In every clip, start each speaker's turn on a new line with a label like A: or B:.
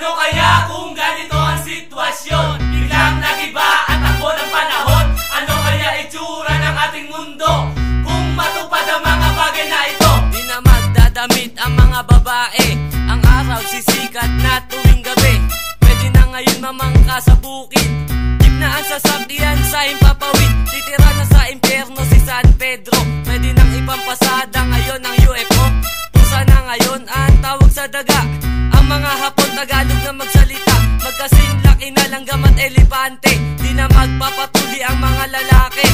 A: Ano kaya kung ganito ang sitwasyon? Biglang nagiba at takbo ng panahon. Ano kaya itsura ng ating mundo kung matupad ang mga bagay na ito?
B: Di na magdadamit ang mga babae, ang araw sisikat na tuwing gabi. Pwede na ngayon mamangka sa bukid, jeep na ang sasakyan sa Himpapawid. Titira na sa impyerno si San Pedro, pwede nang ipampasada ngayon ang UFO. Pusa na ngayon ang tawag sa daga, ang mga Hapon Tagalog na magsalita. Magkasing laki na langgam at elepante, di na magpapatuli ang mga lalaki.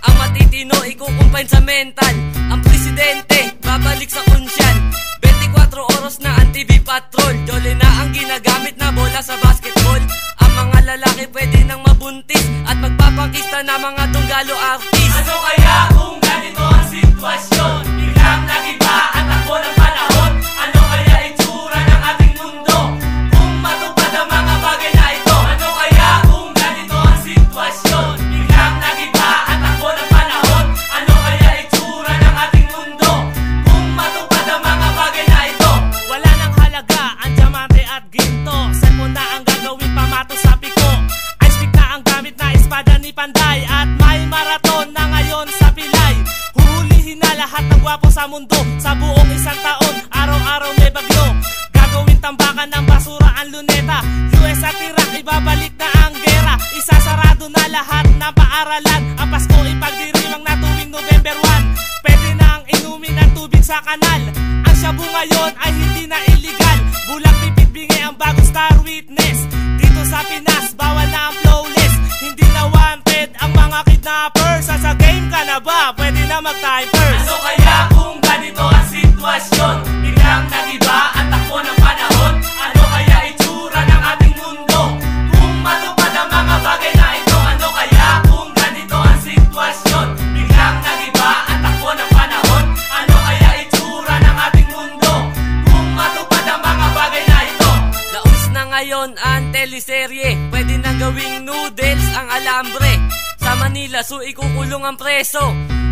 B: Ang matitino ikukumpain sa mental, ang presidente babalik sa kunsyan. 24 oras na ang TV Patrol, Jolly na ang ginagamit na bola sa basketball. Ang mga lalaki pwede nang mabuntis at magpapakista na mga tunggalo artist.
A: Ano kaya kung ganito ang sitwasyon? Biglang nagiba at takbo ng panahon. Ano kaya itsura ng ating mundo kung matupad ang mga bagay na ito? Ano kaya kung ganito ang sitwasyon? Biglang nagiba at takbo ng panahon. Ano kaya itsura ng ating mundo kung matupad ang mga bagay na ito?
C: Wala nang halaga ang diamante at ginto, cellphone na ang gagawin pamato sa piko. Ice pick na ang gamit na espada ni Panday, at may marathon na ngayon sa Pilay. Huhulihin na lahat ng gwapo sa mundo sa buong isang taon, araw-araw may bagyo. Gagawin tambakan ng basura ang luneta, US at Iraq ibabalik na ang gera. Isasarado na lahat ng paaralan, ang Pasko ipagdiriwang na tuwing November 1. Pwede na ang inumin ang tubig sa kanal, ang shabu ngayon ay hindi na illegal. Bulang pipit bingi ang bagong star witness, dito sa Pinas bawal na ang flawless. Hindi na wanted ang mga kidnappers, sa game ka na ba? Pwede na mag-typers.
A: Ano kaya kung ganito ang sitwasyon? Biglang nagiba at takbo ng panahon. Ano kaya itsura ng ating mundo kung matupad ang mga bagay na ito? Ano kaya kung ganito ang sitwasyon? Biglang nagiba at takbo ng panahon. Ano kaya itsura ng ating mundo kung matupad ang mga bagay na ito?
B: Laos na ngayon ang teleserye, pwede nang gawing noodles ang alambre. Sa Manila, so ikukulong ang preso.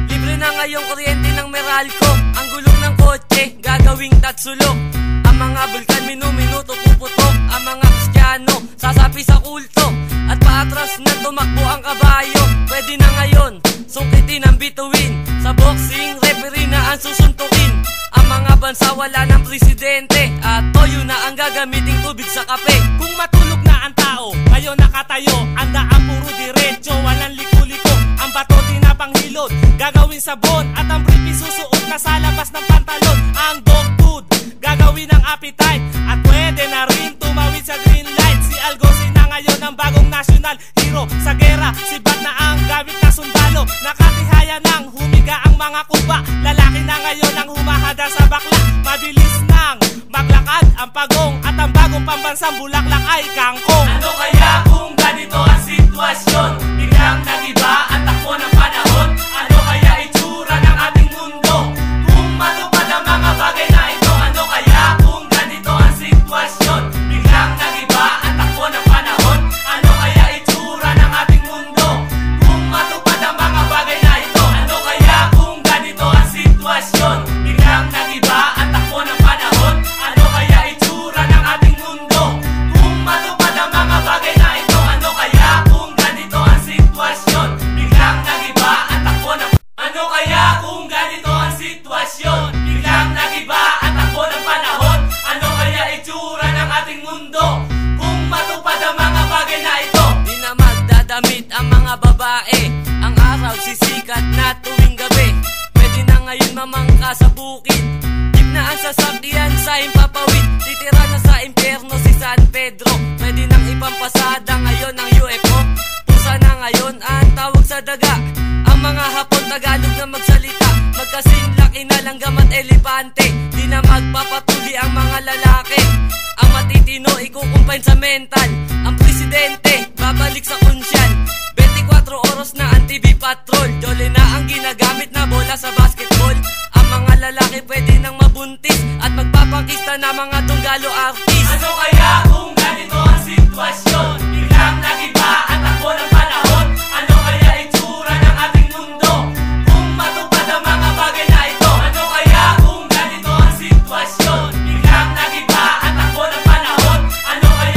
B: Libre na ngayong kuryente ng Meralco, ang gulong ng kotse gagawing tatsulok. Ang mga bulkan minuminuto puputok, ang mga Kristiyano sasapi sa kulto. At paatras na tumakbo ang kabayo, pwede na ngayon sungkitin ang bituin. Sa boxing, referee na ang susuntukin. Ang mga bansa wala ng presidente, at toyo na ang gagamiting tubig sa kape.
C: Kung matulog na ang tao, ngayon nakatayo, ang daan puro diretso, walang liko-liko. Ang bato di na panghilod, gagawin sabon, at ang brief isusuot na sa labas ng pantalon. Ang dog food, gagawin ng appetite, at pwede na rin tumawid sa green light. Si Algosi na ngayon ang bagong national hero. Sa gera, si Bat na ang gamit na sundalo. Nakatihaya nang humiga ang mga kuba, lalaki na ngayon ang humahada sa bakla. Mabilis nang maglakad ang pagong, at ang bagong pambansang bulaklak ay kangkong.
A: Ano kaya kung ganito ang sitwasyon? Biglang nagiba at takbo ng panahon. Ano kaya itsura ng ating mundo kung matupad ang mga bagay na ito? Ano kaya kung ganito ang sitwasyon? Biglang nagiba at takbo ng panahon. Ano kaya itsura ng ating mundo kung matupad ang mga bagay na ito? Ano kaya kung ganito ang sitwasyon? Biglang nagiba at takbo ng panahon. Ano kaya itsura ng ating mundo kung matupad ang mga bagay na ito? Ano kaya kung ganito ang sitwasyon? Biglang nagiba at takbo ng Ano kaya kung ganito ang sitwasyon? Biglang nagiba at takbo ng panahon. Ano kaya itsura ng ating mundo kung matupad ang mga bagay na ito?
B: Di na magdadamit ang mga babae, ang araw sisikat na tuwing gabi. Pwede na ngayon mamangka sa bukid, jeep na ang sasakyan sa Himpapawid. Titira na sa impyerno si San Pedro, pwede nang ipampasada ngayon ang UFO. Pusa na ngayon ang tawag sa daga, ang mga Hapon Tagalog na magsalita. Magkasing laki na langgam at elepante, di na magpapatuli ang mga lalaki. Ang matitino ikukumpain sa mental, ang presidente babalik sa kunsyan. 24 oras na ang TV Patrol, Jolly na ang ginagamit na bola sa basketball. Ang mga lalaki pwede nang mabuntis at magpapakista na mga tunggalo artist.
A: Ano kaya kung ganito ang sitwasyon? Biglang nagiba at takbo ng panahon. Ano kaya itsura ng ating mundo kung matupad ang mga bagay na ito? Ano kaya kung ganito ang sitwasyon? Biglang nagiba at takbo ng panahon. Ano kaya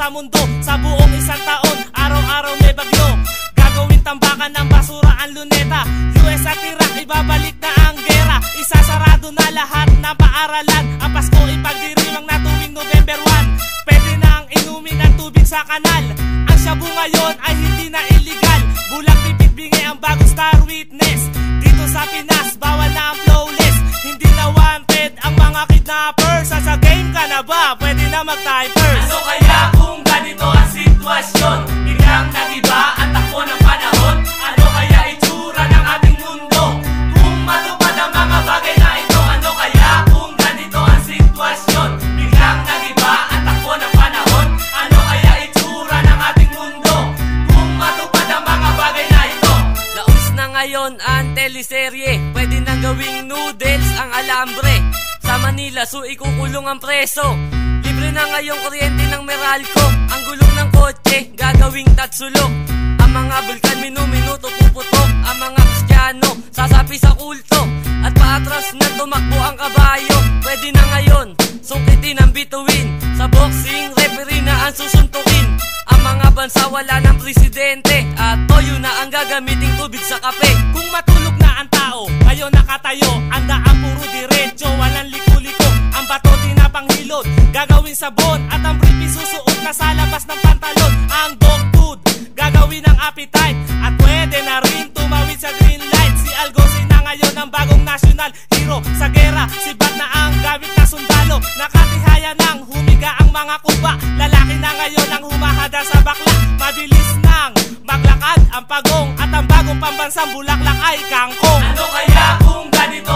C: sa mundo. Sa buong isang taon, araw-araw may bagyo. Gagawin tambakan ng basura ang luneta. US at Iraq, ibabalik na ang gera. Isasarado na lahat ng paaralan. Ang Pasko ipagdiriwang na tuwing November 1. Pwede na ang inumin ang tubig sa kanal. Ang shabu ngayon ay hindi na illegal. Bulang pipit bingi ang bagong star witness. Dito sa Pinas, bawal na ang flawless. Hindi na wanted ang mga kidnappers. Sa game ka na ba? Pwede na mag-typers.
A: Ano kaya kung ganito ang sitwasyon? Biglang nagiba ang takbo ng panahon. Ano kaya itsura ng ating mundo? Kung matupad ang mga bagay na ito. Ano kaya kung ganito ang sitwasyon? Biglang nagiba ang takbo ng panahon. Ano kaya itsura ng ating mundo? Kung matupad ang mga bagay na ito.
B: Laos na ngayon ang teleserye. Pwede nang gawing noodles ang alambre. Sa Manila, so ikukulong ang preso. Libre na ngayong kuryente ng Meralco. Ang gulong ng kotse, gagawing tatsulok. Ang mga bulkan minuto puputok. Ang mga Kristiyano, sasapi sa kulto. At paatras na tumakbo ang kabayo. Pwede na ngayon, sungkitin ang bituin. Sa boxing, referee na ang susuntukin. Ang mga bansa wala ng presidente. At toyo na ang gagamiting tubig sa kape.
C: Kung matulog na ang tao, ngayon nakatayo. Ang daan puro diretso, walang liko-liko. Ang bato di na panghilod, gagawin sabon. At ang brief isusuot na sa labas ng pantalon. Ang dog food, gagawin ang appetite. At pwede na rin tumawid sa green light. Si Algosi na ngayon ang bagong national hero. Sa gera, si Bat na ang gamit na sundalo. Nakatihaya nang humiga ang mga kuba. Lalaki na ngayon ang humahada sa bakla. Mabilis nang maglakad ang pagong. At ang bagong pambansang bulaklak ay kangkong.
A: Ano kaya kung ganito